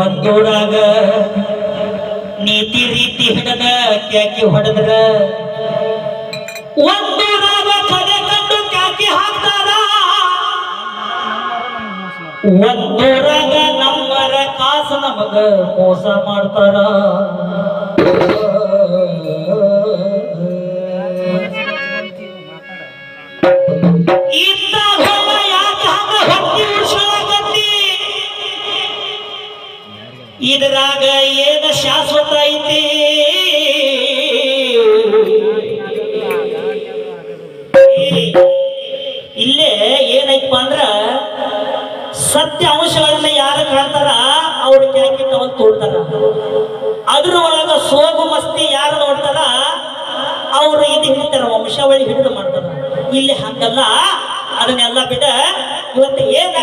ಒಂದೂರಾಗ ನೀತಿ ರೀತಿ ಹಿಡದ ಕ್ಯಾಕಿ ಹೊಡೆದ್ರ ಒಂದೂರಾಗ ಕಡೆ ಕಂಡು ಕ್ಯಾಕಿ ಹಾಕ್ತಾರ ಒಂದೂರಾಗ ನಮ್ಮರ ಕಾಸು ನಮಗ ಮೋಸ ಮಾಡ್ತಾರ ಇದರಾಗ ಏನ ಶಾಶ್ವತ ಐತಿ ಇಲ್ಲೇ ಏನೈತಪ್ಪ ಅಂದ್ರ ಸತ್ಯ ಅಂಶಗಳನ್ನ ಯಾರು ಕಾಣ್ತಾರ ಅವ್ರ ಕೆಳಗೆ ತಗೊಂಡು ತೋಡ್ತಾರ ಅದ್ರ ಒಳಗ ಸೋಗು ಮಸ್ತಿ ಯಾರು ನೋಡ್ತಾರ ಅವ್ರು ಇದು ಹಿಡಿತಾರ ವಂಶಾವಳಿ ಹಿಡಿದು ಮಾಡ್ತಾರ ಇಲ್ಲಿ ಹಂಗಲ್ಲ ಅದನ್ನೆಲ್ಲ ಬಿಡ ಇವತ್ತು ಏನ್